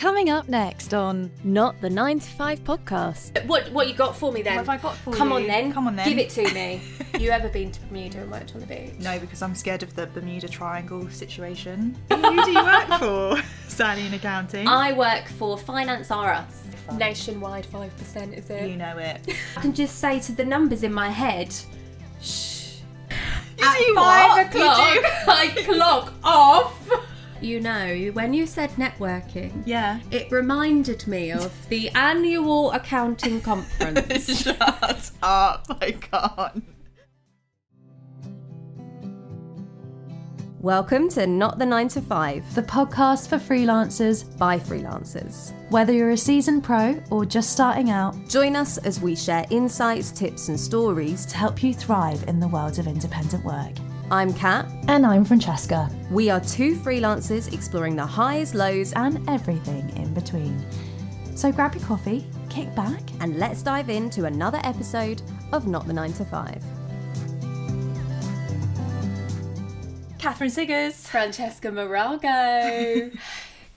Coming up next on Not the 9 to 5 podcast. What you got for me then? What have I got for Come you? on then. Come on then. Give it to me. You ever been to Bermuda and worked on the beach? No, because I'm scared of the Bermuda Triangle situation. Who do you work for? Sally in accounting. I work for Finance R Us. Nationwide 5%, is it? You know it. I can just say to the numbers in my head, shh. You At do 5 what? o'clock, You do. I clock off. You know, when you said networking, Yeah. it reminded me of the annual accounting conference. Shut up, I can't. Welcome to Not the 9 to 5, The podcast for freelancers by freelancers. whether you're a seasoned pro or just starting out, Join us as we share insights, tips and stories. to help you thrive in the world of independent work. I'm Kat. And I'm Francesca, We are two freelancers exploring the highs, lows, and everything in between. So grab your coffee, kick back, and let's dive into another episode of Not the 9 to 5. Katheryn Siggers. Francesca Marago.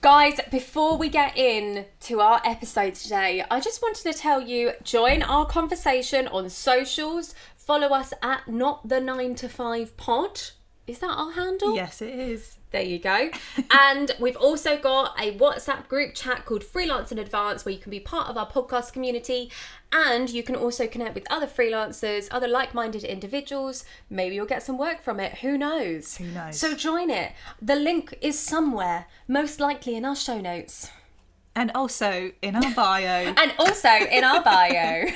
Guys, before we get in to our episode today, I just wanted to tell you, join our conversation on socials. Follow us at Not the 9 to 5 pod. Is that our handle? Yes, it is. There you go. And we've also got a WhatsApp group chat called Freelance in Advance where you can be part of our podcast community, and you can also connect with other freelancers, other like-minded individuals. Maybe you'll get some work from it. Who knows? Who knows? So join it. The link is somewhere, most likely in our show notes. And also in our bio. And also in our bio.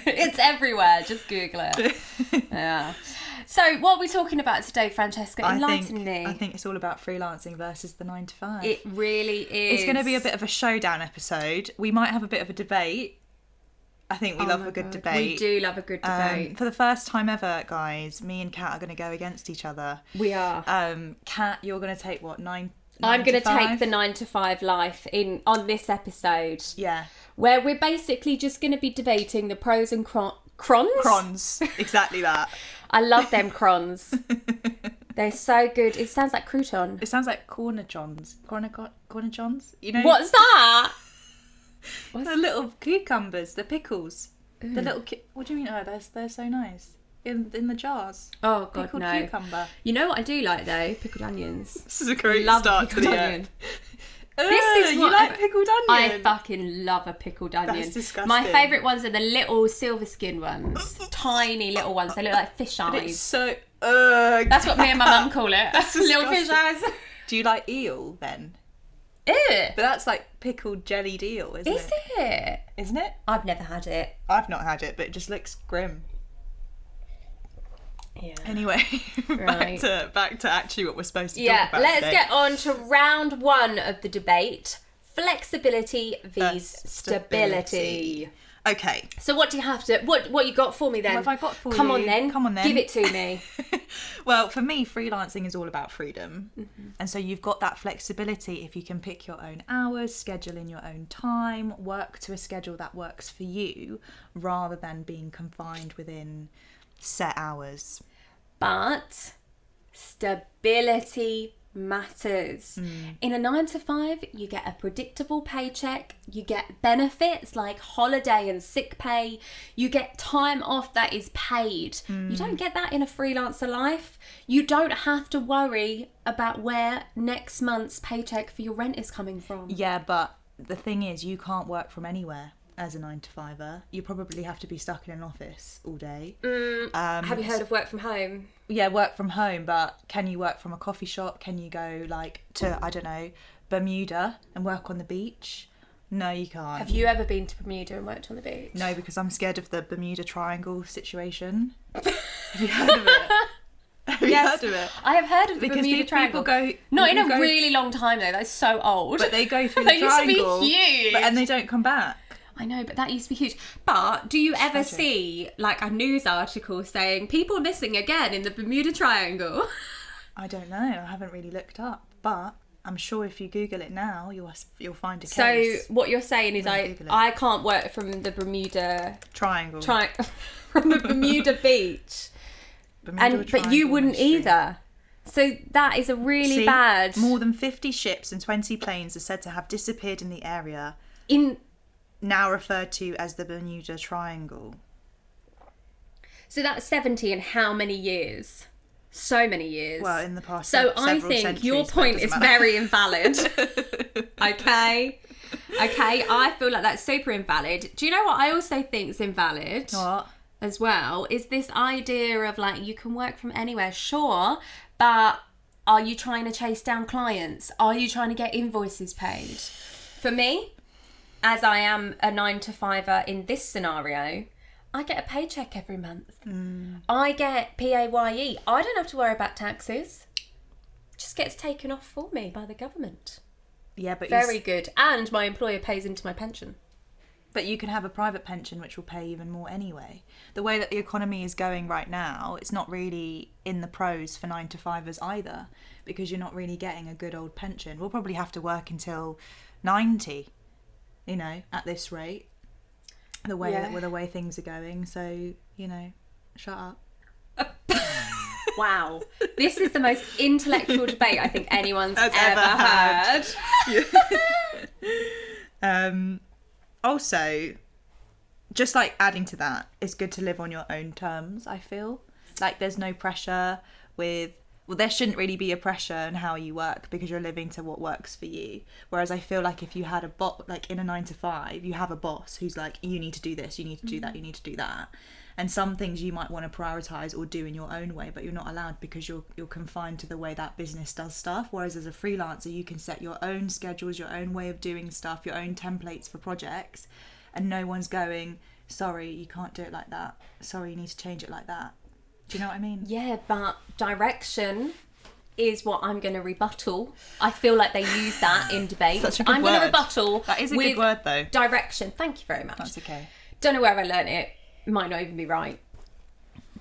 It's everywhere. Just Google it. Yeah. So what are we talking about today, Francesca? Enlighten me. I think it's all about freelancing versus the 9 to 5. It really is. It's going to be a bit of a showdown episode. We might have a bit of a debate. I think we love a good debate. We do love a good debate. For the first time ever, guys, me and Kat are going to go against each other. We are. Kat, you're going to take what, 9 I'm going to to take the 9 to 5 life on this episode. Yeah. Where we're basically just going to be debating the pros and crons. Crons. Exactly that. I love them crons. They're so good. It sounds like crouton. It sounds like corner johns. Corner johns? You know? What's that? The little cucumbers, the pickles. The little... What do you mean? Oh, they're so nice. In the jars. Oh, God, Pickled no. cucumber. You know what I do like, though? Pickled onions. This is a great Love start to pickled the onion. This is you like pickled onion? I fucking love a pickled onion. That's disgusting. My favourite ones are the little silver skin ones. Tiny little ones. They look like fish But it's eyes. so... That's what me and my mum call it. Little fish eyes. Do you like eel then? Ew. But that's like pickled jellied eel, isn't Is it? it? Isn't it? I've never had it. I've not had it, but it just looks grim. Yeah. Anyway, Right. back to actually what we're supposed to talk about Let's today. get on to round one of the debate. Flexibility vs stability. Okay. So what do you have to... What you got for me then? What have I got for Come you? on then. Come on then. Give it to me. Well, for me, freelancing is all about freedom. Mm-hmm. And so you've got that flexibility if you can pick your own hours, schedule in your own time, work to a schedule that works for you, rather than being confined within set hours. But stability matters. In a 9 to 5, you get a predictable paycheck, you get benefits like holiday and sick pay, you get time off that is paid. You don't get that in a freelancer life. You don't have to worry about where next month's paycheck for your rent is coming from. Yeah, but the thing is, you can't work from anywhere as a 9 to 5er. You probably have to be stuck in an office all day. Have you heard of work from home? Yeah, work from home, but can you work from a coffee shop? Can you go like to, I don't know, Bermuda and work on the beach? No, you can't. Have you ever been to Bermuda and worked on the beach? No, because I'm scared of the Bermuda Triangle situation. Have you heard of it? Have you heard of it? I have heard of the Because Bermuda people Triangle. go... Not in people a go- really long time though. That's so old. But they go through They the used to be triangle. huge. And they don't come back. I know, but that used to be huge. But do you ever Tragic. see like a news article saying people missing again in the Bermuda Triangle? I don't know. I haven't really looked up. But I'm sure if you Google it now, you'll find a So case. what you're saying is I'm gonna Google it. I can't work from the Bermuda Triangle. from the Bermuda beach. Bermuda But you Triangle wouldn't industry. either. So that is a really bad... More than 50 ships and 20 planes are said to have disappeared in the area, now referred to as the Bermuda Triangle. So that's 70 in how many years? So many years. Well, in the past So I think your point is very invalid. Okay, I feel like that's super invalid. Do you know what I also think is invalid? What? As well, is this idea of like, you can work from anywhere, sure, but are you trying to chase down clients? Are you trying to get invoices paid? For me, as I am a 9-to-5er in this scenario, I get a paycheck every month. I get PAYE. I don't have to worry about taxes. It just gets taken off for me by the government. Yeah, but Very good. And my employer pays into my pension. But you can have a private pension which will pay even more anyway. The way that the economy is going right now, it's not really in the pros for 9-to-5ers either, because you're not really getting a good old pension. We'll probably have to work until 90, at this rate. The way things are going. So, shut up. Wow. This is the most intellectual debate I think anyone's ever heard. Also, just like adding to that, it's good to live on your own terms, I feel. Like there's no pressure there shouldn't really be a pressure in how you work because you're living to what works for you. Whereas I feel like if you had in a 9-to-5, you have a boss who's like, you need to do this, you need to do that, you need to do that. And some things you might want to prioritise or do in your own way, but you're not allowed because you're confined to the way that business does stuff. Whereas as a freelancer, you can set your own schedules, your own way of doing stuff, your own templates for projects, and no one's going, sorry, you can't do it like that. Sorry, you need to change it like that. Do you know what I mean? Yeah, but direction is what I'm going to rebuttal. I feel like they use that in debate. Such a good I'm word. going to rebuttal. That is a good word, though. Direction. Thank you very much. That's okay. Don't know where I learnt it. Might not even be right.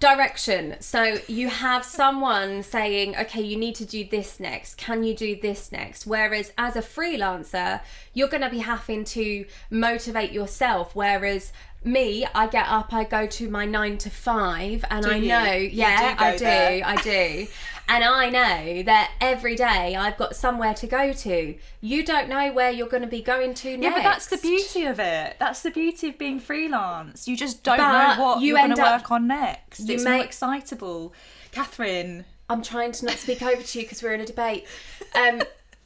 Direction. So you have someone saying, okay, you need to do this next. Can you do this next? Whereas as a freelancer, you're going to be having to motivate yourself. Whereas me, I get up, I go to my 9-to-5 and I know, I do. And I know that every day I've got somewhere to go to. You don't know where you're going to be going to next. Yeah, but that's the beauty of it. That's the beauty of being freelance. You just don't know what you're going to work on next. It's more excitable. Katheryn. I'm trying to not speak over to you because we're in a debate.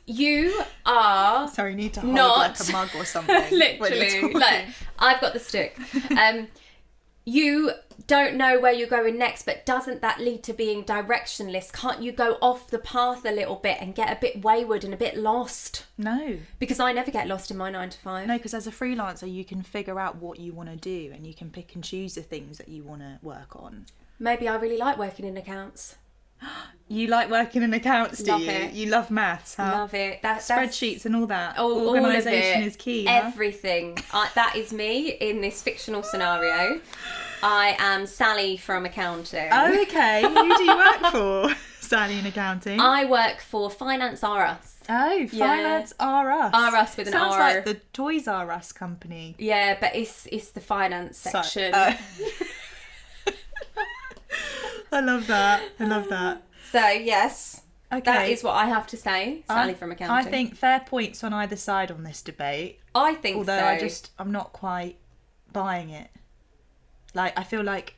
You are... Sorry, you need to hold like a mug or something. Literally. Like, I've got the stick. You don't know where you're going next, but doesn't that lead to being directionless? Can't you go off the path a little bit and get a bit wayward and a bit lost? No. Because I never get lost in my 9-to-5. No, because as a freelancer, you can figure out what you want to do and you can pick and choose the things that you want to work on. Maybe I really like working in accounts. You like working in accounts, do you? It. You love maths, huh? Love it. Spreadsheets and all that. Organisation is key. Everything. That is me in this fictional scenario. I am Sally from accounting. Oh, okay. Who do you work for? Sally in accounting. I work for Finance R Us. Oh, Finance R Us. R Us with an Sounds R. like the Toys R Us company. Yeah, but it's the finance section. I love that. So, yes, that is what I have to say, Sally from accounting. I think fair points on either side on this debate. I think Although I'm not quite buying it. Like, I feel like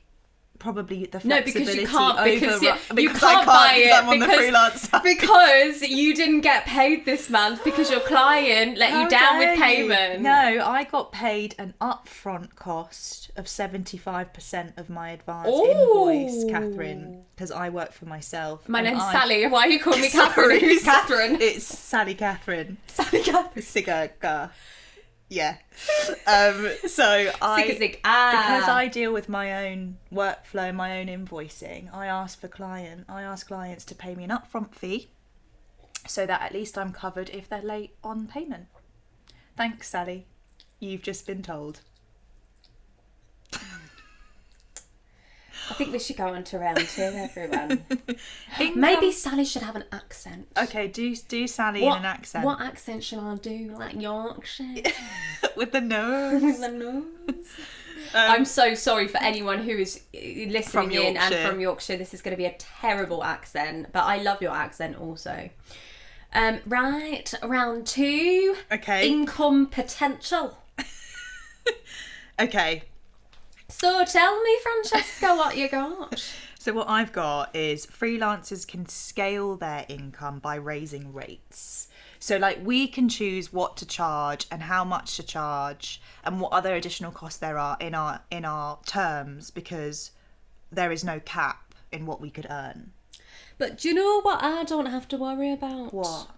probably the flexibility because you can't because I can't buy it I'm on the freelance side. Because you didn't get paid this month because your client let you down with payment. No, I got paid an upfront cost of 75% of my advance invoice, Katheryn, because I work for myself. My name's Sally. Why are you calling me Katheryn? Who's Katheryn? It's Sally Katheryn. Sally Katheryn. Siggers. Yeah. So because I deal with my own workflow, my own invoicing, I ask clients to pay me an upfront fee so that at least I'm covered if they're late on payment. Thanks, Sally. You've just been told. I think we should go on to round 2, everyone. Maybe Sally should have an accent. Okay, do Sally in an accent. What accent should I do? Like Yorkshire? With the nose. With the nose. I'm so sorry for anyone who is listening in and from Yorkshire. This is going to be a terrible accent, but I love your accent also. Right, round 2. Okay. Income potential. Okay. So tell me, Francesca, what you got. So what I've got is freelancers can scale their income by raising rates. So like we can choose what to charge and how much to charge and what other additional costs there are in our terms, because there is no cap in what we could earn. But do you know what I don't have to worry about? What?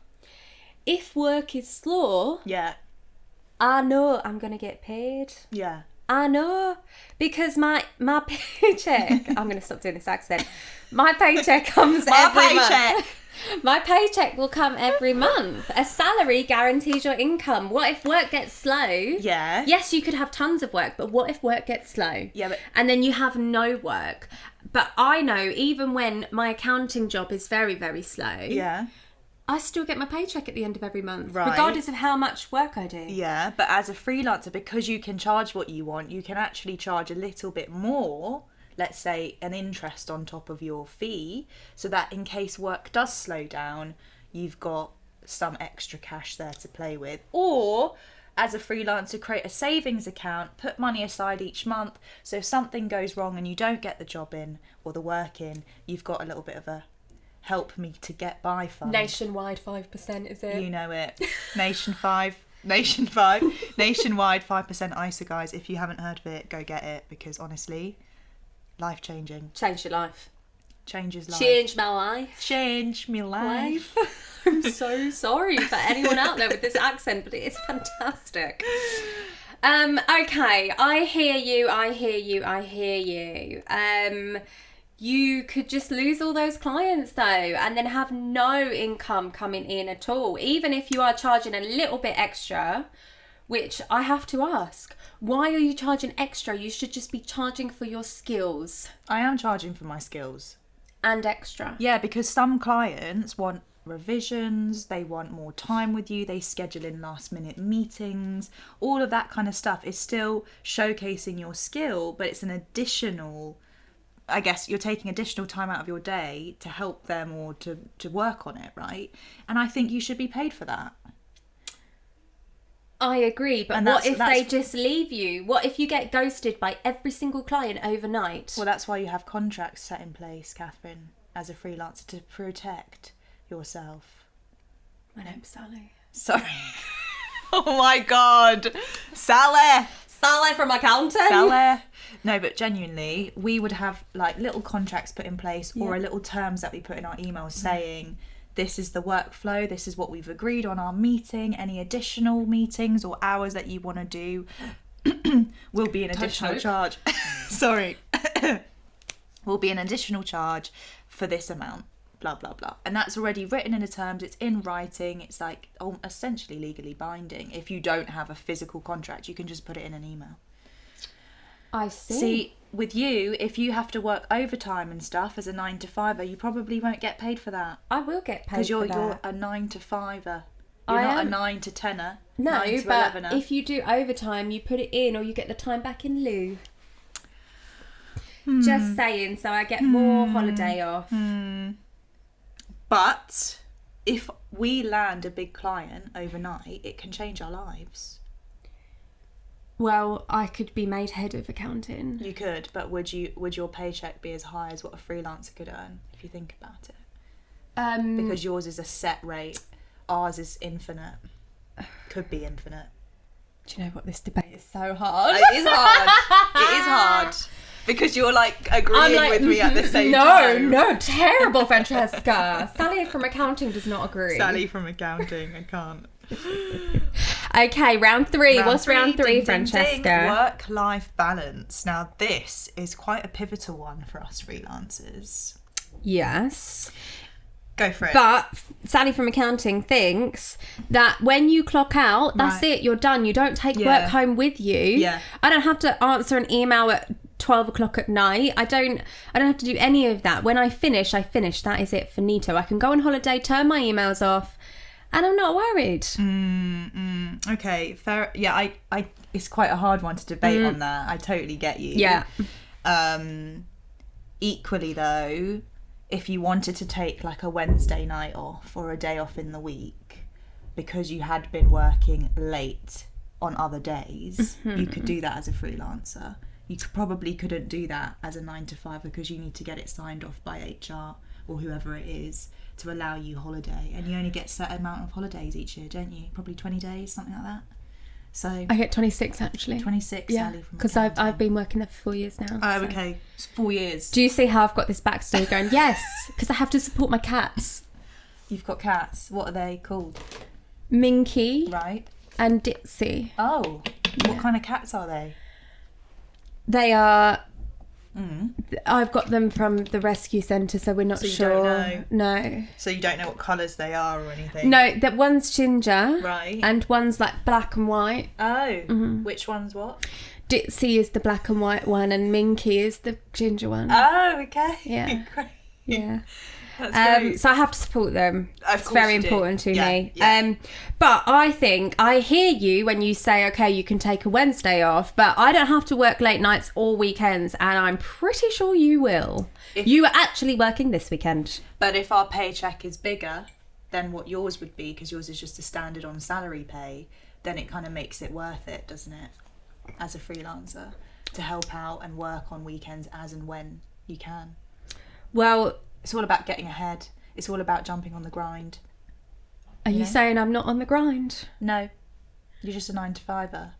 If work is slow, Yeah. I know I'm going to get paid. Yeah. I know, because my paycheck, I'm going to stop doing this accent, my paycheck comes every month. My paycheck will come every month. A salary guarantees your income. What if work gets slow? Yeah. Yes, you could have tons of work, but what if work gets slow? Yeah, but... And then you have no work. But I know even when my accounting job is very, very slow... Yeah. I still get my paycheck at the end of every month, right, regardless of how much work I do. Yeah, but as a freelancer, because you can charge what you want, you can actually charge a little bit more, let's say an interest on top of your fee, so that in case work does slow down, you've got some extra cash there to play with. Or, as a freelancer, create a savings account, put money aside each month, so if something goes wrong and you don't get the job in or the work in, you've got a little bit of a help me to get by fund. Nationwide 5%, is it? You know it. Nationwide 5% ISA, guys. If you haven't heard of it, go get it, because honestly, life changing. Change your life. Changes life. Change my life. Change me life. I'm so sorry for anyone out there with this accent, but it is fantastic. Okay, I hear you. You could just lose all those clients though, and then have no income coming in at all. Even if you are charging a little bit extra, which I have to ask, why are you charging extra? You should just be charging for your skills. I am charging for my skills. And extra. Yeah, because some clients want revisions, they want more time with you, they schedule in last minute meetings, all of that kind of stuff is still showcasing your skill, but it's an additional... I guess you're taking additional time out of your day to help them or to work on it, right? And I think you should be paid for that. I agree, but what if they just leave you? What if you get ghosted by every single client overnight? Well, that's why you have contracts set in place, Katheryn, as a freelancer, to protect yourself. My name's Sally. Sorry. Oh my God. Sally from accounting. Sally. No, but genuinely, we would have like little contracts put in place or a little terms that we put in our emails saying, this is the workflow, this is what we've agreed on our meeting, any additional meetings or hours that you want to do will be an additional charge. Sorry. Will be an additional charge for this amount, blah, blah, blah. And that's already written in the terms, it's in writing, it's like essentially legally binding. If you don't have a physical contract, you can just put it in an email. I see. See, with you, if you have to work overtime and stuff as a 9-to-5er, you probably won't get paid for that. I will get paid because you're a 9-to-5er. You're not a 9-to-10er. No, 9-to-11er. But if you do overtime, you put it in, or you get the time back in lieu. Just saying, so I get more holiday off. But if we land a big client overnight, it can change our lives. Well, I could be made head of accounting. You could, but would your paycheck be as high as what a freelancer could earn if you think about it? Because yours is a set rate, ours is infinite. Could be infinite. Do you know what? This debate is so hard. It is hard. It is hard. Because you're like agreeing with me at the same time. No, terrible, Francesca. Sally from accounting does not agree. Sally from accounting, I can't. Okay, round 3. What's round 3, ding, Francesca? ding. Work-life balance. Now, this is quite a pivotal one for us freelancers. Yes. Go for it. But Sally from accounting thinks that when you clock out, that's it, you're done. You don't take work home with you. Yeah. I don't have to answer an email at 12 o'clock at night. I don't have to do any of that. When I finish, that is it, finito. I can go on holiday, turn my emails off, and I'm not worried. Okay, fair. Yeah, I it's quite a hard one to debate on that. I totally get you. Yeah. Equally though, if you wanted to take like a Wednesday night off or a day off in the week because you had been working late on other days, you could do that as a freelancer. You probably couldn't do that as a 9 to 5 because you need to get it signed off by HR or whoever it is to allow you holiday, and you only get a certain amount of holidays each year, don't you? Probably 20 days, something like that. So I get 26 actually. 26, yeah, Sally, from because I've been working there for 4 years now. Oh, so. Okay, it's 4 years. Do you see how I've got this backstory going? Yes, because I have to support my cats. You've got cats. What are they called? Minky, right, and Ditsy. Oh, what kind of cats are they? They are. I've got them from the rescue centre, so we're not sure. You don't know? No. So you don't know what colours they are or anything? No, that one's ginger. Right. And one's like black and white. Oh. Which one's what? Ditsy is the black and white one, and Minky is the ginger one. Oh, okay. Yeah. Great. Yeah. That's great. So I have to support them. It's very important to me. Yeah. But I think I hear you when you say, okay, you can take a Wednesday off, but I don't have to work late nights or weekends, and I'm pretty sure you will. You are actually working this weekend. But if our paycheck is bigger than what yours would be, because yours is just a standard on salary pay, then it kind of makes it worth it, doesn't it? As a freelancer, to help out and work on weekends as and when you can. Well, it's all about getting ahead. It's all about jumping on the grind. Are you saying I'm not on the grind? No. You're just a 9 to 5er.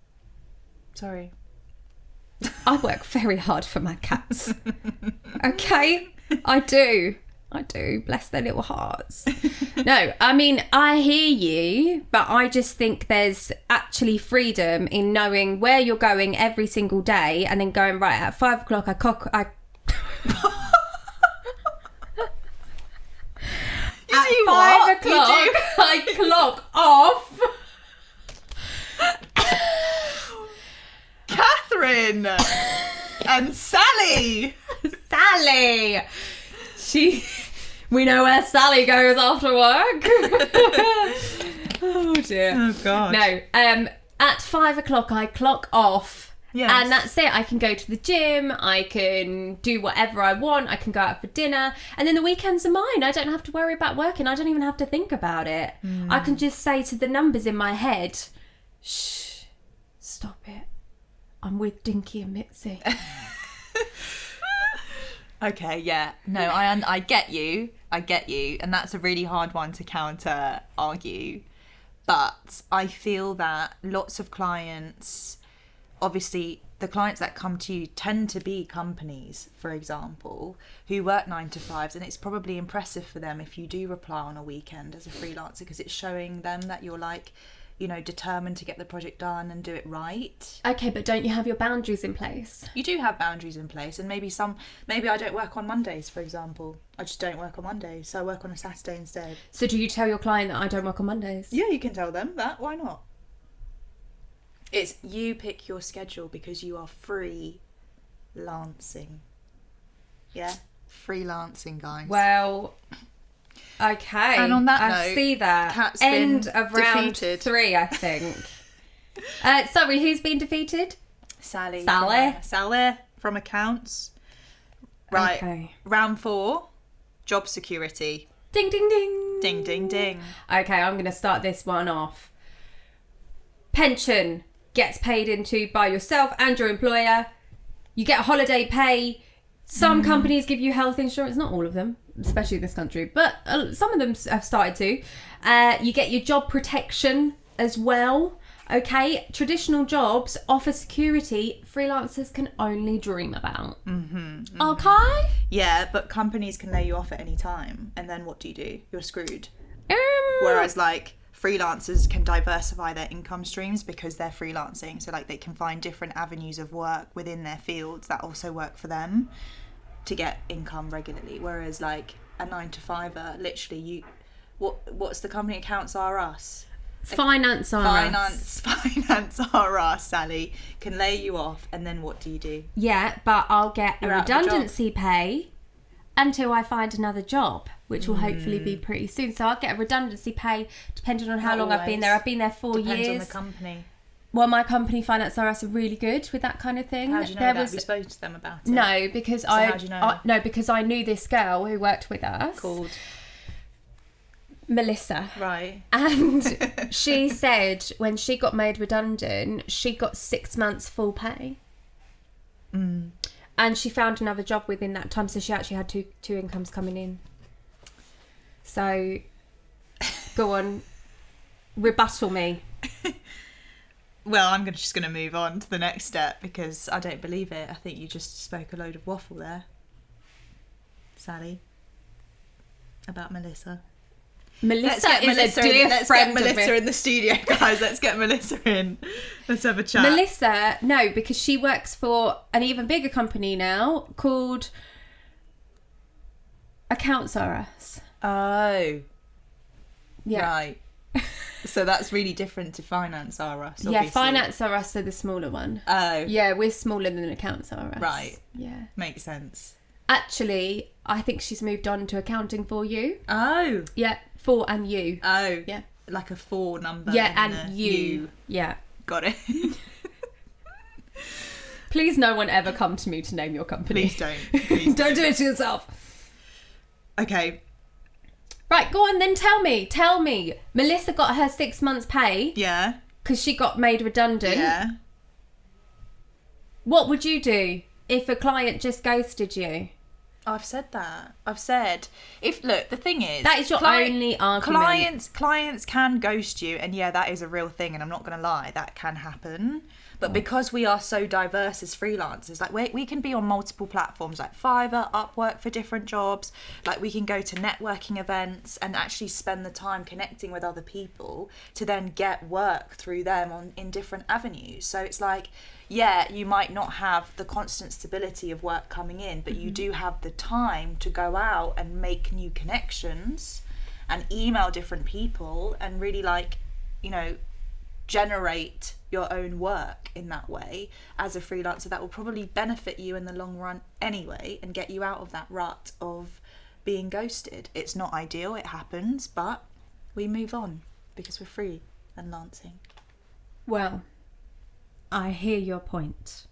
Sorry. I work very hard for my cats. Okay? I do. Bless their little hearts. No, I mean, I hear you, but I just think there's actually freedom in knowing where you're going every single day and then going, right, at 5 o'clock At 5 o'clock, I clock off. Katheryn and Sally. We know where Sally goes after work. Oh dear. Oh God. No. At 5 o'clock, I clock off. Yes. And that's it. I can go to the gym, I can do whatever I want, I can go out for dinner, and then the weekends are mine. I don't have to worry about working. I don't even have to think about it. I can just say to the numbers in my head, shh, stop it. I'm with Dinky and Mitzi. Okay, yeah. No, I get you. And that's a really hard one to counter argue. But I feel that lots of clients... Obviously, the clients that come to you tend to be companies, for example, who work 9 to 5s, and it's probably impressive for them if you do reply on a weekend as a freelancer, because it's showing them that you're like, you know, determined to get the project done and do it right. Okay, but don't you have your boundaries in place? You do have boundaries in place, and maybe I don't work on Mondays, for example. I just don't work on Mondays, so I work on a Saturday instead. So do you tell your client that I don't work on Mondays? Yeah, you can tell them that. Why not? It's you pick your schedule because you are freelancing. Yeah? Freelancing, guys. Well, okay. And on that I note, see that. Kat's End been of round defeated. 3, I think. Sorry, who's been defeated? Sally from accounts. Right. Okay. Round 4, job security. Ding, ding, ding. Ding, ding, ding. Okay, I'm going to start this one off. Pension gets paid into by yourself and your employer. You get holiday pay. Some companies give you health insurance, not all of them, especially in this country, but some of them have started to. You get your job protection as well. Okay, traditional jobs offer security freelancers can only dream about. Okay? Yeah, but companies can lay you off at any time, and then what do? You're screwed. Whereas like freelancers can diversify their income streams because they're freelancing, so like they can find different avenues of work within their fields that also work for them to get income regularly. Whereas like a 9 to 5er, literally what's the company accounts are us? Finance are us, Sally, can lay you off, and then what do? Yeah, but I'll get You're a out of a job. redundancy pay until I find another job. which will hopefully be pretty soon. So I'll get a redundancy pay depending on how long I've been there. I've been there 4 years. Depends on the company. Well, my company, Finance RS, are really good with that kind of thing. How do you know that? Have you spoken to them about it? No, because how do you know? because I knew this girl who worked with us. Called? Melissa. Right. And she said when she got made redundant, she got 6 months full pay. And she found another job within that time, so she actually had two incomes coming in. So, go on, rebuttal me. Well, I'm just going to move on to the next step because I don't believe it. I think you just spoke a load of waffle there, Sally, about Melissa. Melissa is a dear friend of mine. Let's get Melissa in the studio, guys. Let's get Melissa in. Let's have a chat. Melissa, no, because she works for an even bigger company now called Accounts RS. Oh. Yeah. Right. So that's really different to Finance RS, obviously. Yeah, Finance RS are the smaller one. Oh. Yeah, we're smaller than Accounts RS. Right. Yeah. Makes sense. Actually, I think she's moved on to accounting for you. Oh. Yeah, for and you. Oh. Yeah. Like a 4 number. Yeah, and you. Yeah. Got it. Please no one ever come to me to name your company. Please don't. Please Don't do it to yourself. Okay. Right, go on then, tell me. Melissa got her 6 months pay. Yeah. Because she got made redundant. Yeah. What would you do if a client just ghosted you? I've said that. I've said, the thing is, that is your only argument. Clients can ghost you, and yeah, that is a real thing, and I'm not going to lie, that can happen. But because we are so diverse as freelancers, like we can be on multiple platforms like Fiverr, Upwork for different jobs. Like we can go to networking events and actually spend the time connecting with other people to then get work through them in different avenues. So it's like, yeah, you might not have the constant stability of work coming in, but you do have the time to go out and make new connections and email different people and really generate your own work in that way as a freelancer. That will probably benefit you in the long run anyway and get you out of that rut of being ghosted. It's not ideal, it happens, but we move on because we're free and lancing. Well, I hear your point.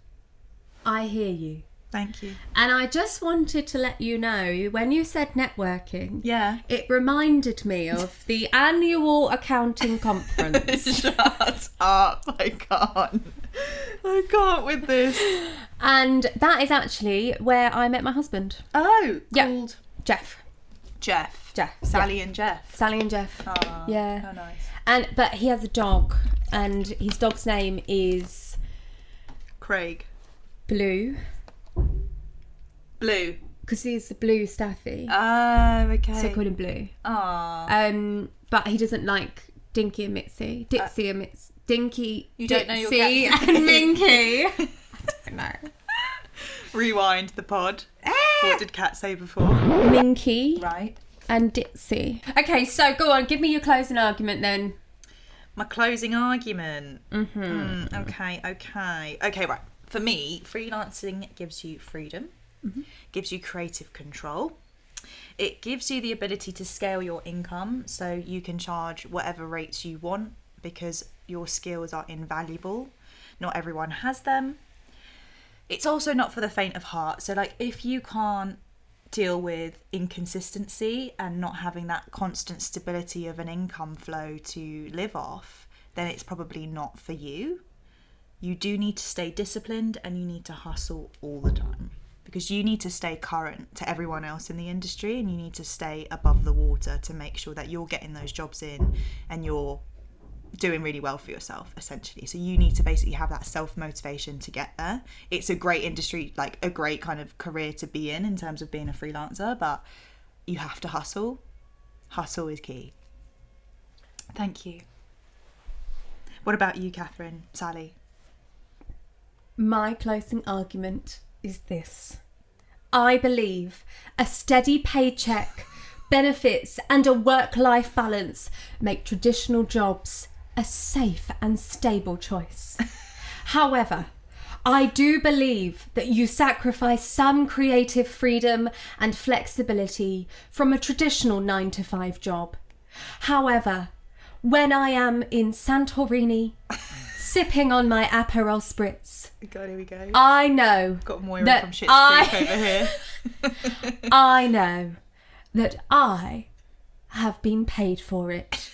I hear you. Thank you. And I just wanted to let you know, when you said networking, yeah, it reminded me of the annual accounting conference. Shut up. I can't with this. And that is actually where I met my husband. Oh, yeah. Called? Jeff. Sally and Jeff. Sally and Jeff. Oh, yeah. How nice. But he has a dog, and his dog's name is Craig. Blue. Because he's the blue staffy. Oh, okay. So I call him Blue. Aww. But he doesn't like Dinky and Mitzi. Dixie and Mitzi. Dinky, you Dixie, don't know your cats. and Minky. I don't know. Rewind the pod. What did Kat say before? Minky. Right. And Dixie. Okay, so go on. Give me your closing argument then. My closing argument. Mm-hmm. Okay, right. For me, freelancing gives you freedom, gives you creative control. It gives you the ability to scale your income so you can charge whatever rates you want because your skills are invaluable. Not everyone has them. It's also not for the faint of heart. So if you can't deal with inconsistency and not having that constant stability of an income flow to live off, then it's probably not for you. You do need to stay disciplined and you need to hustle all the time because you need to stay current to everyone else in the industry and you need to stay above the water to make sure that you're getting those jobs in and you're doing really well for yourself, essentially. So you need to basically have that self-motivation to get there. It's a great industry, a great kind of career to be in terms of being a freelancer, but you have to hustle. Hustle is key. Thank you. What about you, Katheryn? Sally? My closing argument is this. I believe a steady paycheck, benefits and a work-life balance make traditional jobs a safe and stable choice. However, I do believe that you sacrifice some creative freedom and flexibility from a traditional 9-to-5 job. However, when I am in Santorini, sipping on my Aperol Spritz, God, here we go. I know Got Moira that from Schitt's Creek over here. I know that I have been paid for it.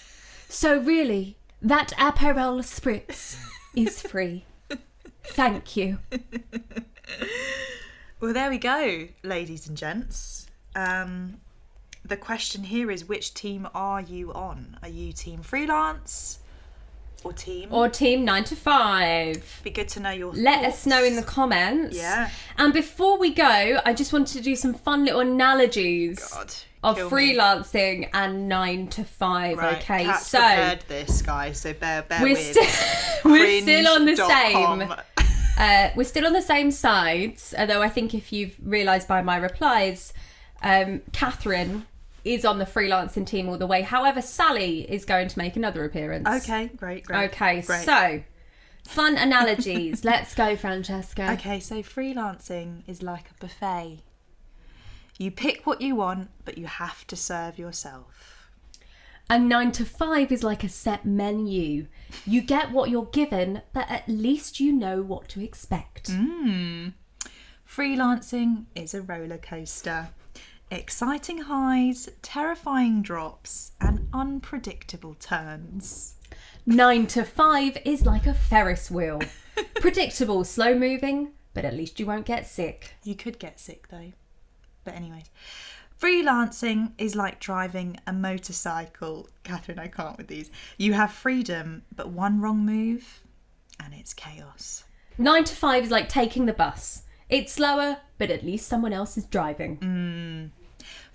So really, that Aperol Spritz is free. Thank you. Well, there we go, ladies and gents. The question here is, which team are you on? Are you team freelance or team 9-to-5? Be good to know your thoughts. Let us know in the comments. Yeah. And before we go, I just wanted to do some fun little analogies of freelancing and 9-to-5. Right. Okay, Kat's so prepared this, guys. So bear we're with. we're still on the Cringe.com. same. We're still on the same sides. Although I think if you've realised by my replies, Katheryn is on the freelancing team all the way. However, Sally is going to make another appearance. Okay, great. Okay, great. so fun analogies. Let's go, Francesca. Okay, so freelancing is like a buffet. You pick what you want, but you have to serve yourself. And 9-to-5 is like a set menu. You get what you're given, but at least you know what to expect. Freelancing is a roller coaster. Exciting highs, terrifying drops, and unpredictable turns. 9-to-5 is like a Ferris wheel. Predictable, slow moving, but at least you won't get sick. You could get sick though. But anyways, freelancing is like driving a motorcycle. Katheryn, I can't with these. You have freedom, but one wrong move and it's chaos. 9-to-5 is like taking the bus. It's slower, but at least someone else is driving.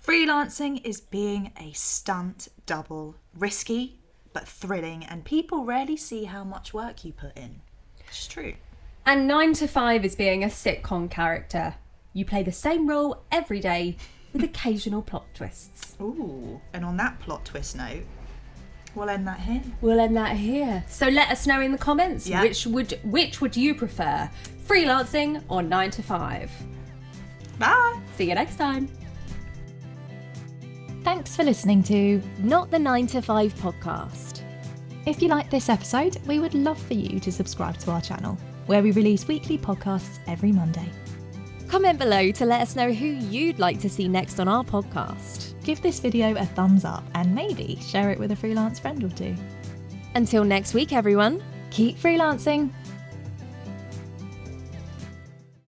Freelancing is being a stunt double. Risky, but thrilling, and people rarely see how much work you put in. It's true. And 9-to-5 is being a sitcom character. You play the same role every day with occasional plot twists. Ooh, and on that plot twist note, we'll end that here. We'll end that here. So let us know in the comments, Yeah. which would you prefer, freelancing or 9-to-5? Bye! See you next time. Thanks for listening to Not the 9-to-5 podcast. If you like this episode, we would love for you to subscribe to our channel, where we release weekly podcasts every Monday. Comment below to let us know who you'd like to see next on our podcast. Give this video a thumbs up and maybe share it with a freelance friend or two. Until next week, everyone, keep freelancing.